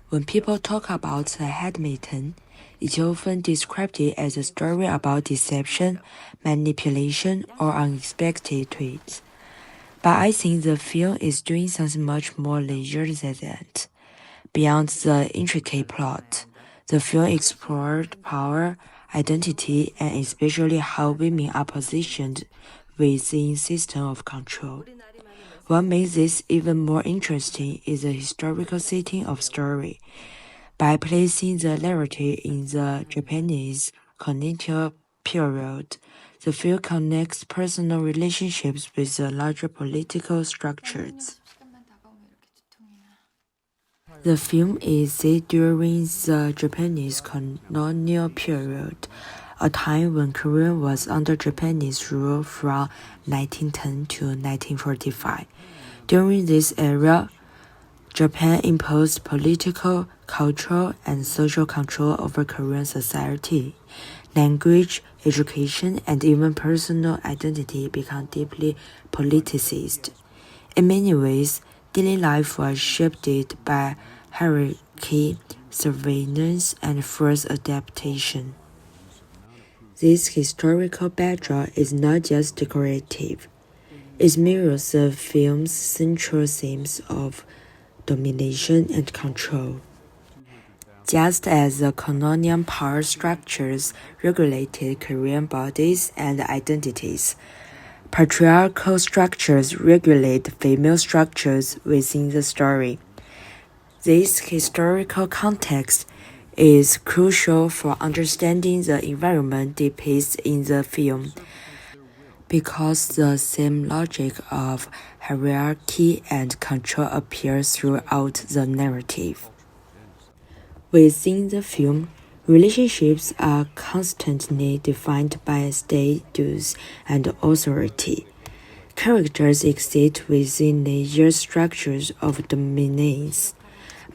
When people talk about the Handmaiden, it's often described as a story about deception, manipulation, or unexpected twists. But I think the film is doing something much more layers than that. Beyond the intricate plot, the film explored power, identity, and especially how women are positioned within system of control. What makes this even more interesting is the historical setting of story. By placing the narrative in the Japanese colonial period, the film connects personal relationships with the larger political structures. The film is set during the Japanese colonial period, a time when Korea was under Japanese rule from 1910 to 1945. During this era, Japan imposed political, cultural, and social control over Korean society. Language, education, and even personal identity became deeply politicized. In many ways, daily life was shaped by hierarchy, surveillance, and forced adaptation. This historical backdrop is not just decorative. It mirrors the film's central themes of domination and control. Just as the colonial power structures regulated Korean bodies and identities, patriarchal structures regulate female structures within the story. This historical context is crucial for understanding the environment depicted in the film, because the same logic of hierarchy and control appears throughout the narrative. Within the film, relationships are constantly defined by status and authority. Characters exist within layered structures of dominance,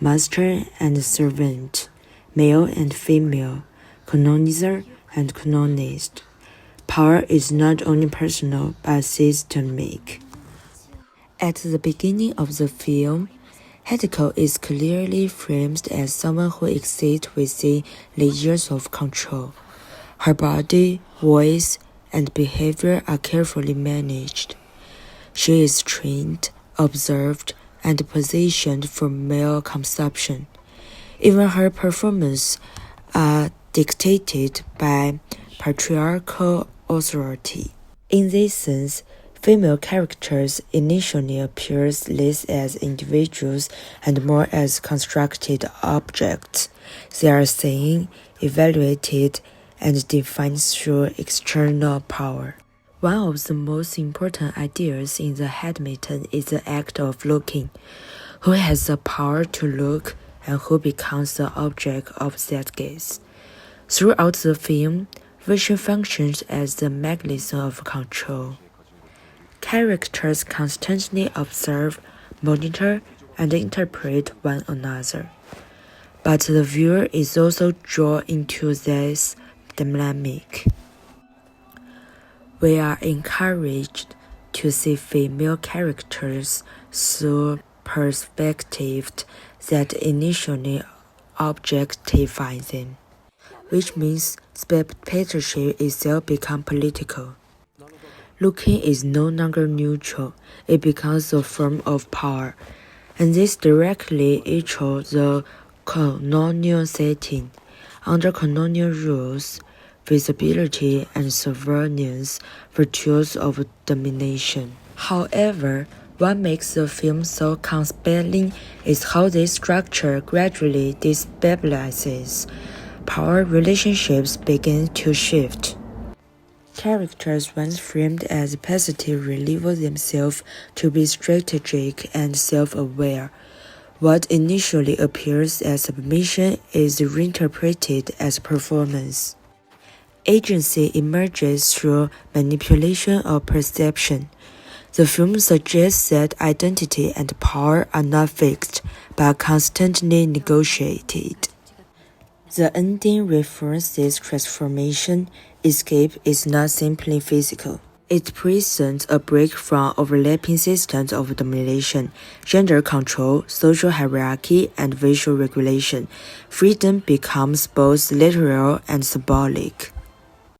master and servant, male and female, colonizer and colonized. Power is not only personal but systemic. At the beginning of the film, Hideko is clearly framed as someone who exists within layers of control. Her body, voice, and behavior are carefully managed. She is trained, observed, and positioned for male consumption. Even her performances are dictated by patriarchal authority. In this sense, female characters initially appear less as individuals and more as constructed objects. They are seen, evaluated, and defined through external power. One of the most important ideas in the Handmaiden is the act of looking. Who has the power to look and who becomes the object of that gaze? Throughout the film, vision functions as the mechanism of control. Characters constantly observe, monitor, and interpret one another. But the viewer is also drawn into this dynamic. We are encouraged to see female characters through perspectives that initially objectify them, which means spectatorship itself becomes political. Looking is no longer neutral, it becomes a form of power, and this directly echoes the colonial setting. Under colonial rules, visibility and surveillance were tools of domination. However, what makes the film so compelling is how this structure gradually destabilizes. Power relationships begin to shift. Characters once framed as passive reveal themselves to be strategic and self-aware. What initially appears as submission is reinterpreted as performance. Agency emerges through manipulation or perception. The film suggests that identity and power are not fixed, but constantly negotiated. The ending refers this transformation. Escape is not simply physical. It presents a break from overlapping systems of domination, gender control, social hierarchy, and visual regulation. Freedom becomes both literal and symbolic.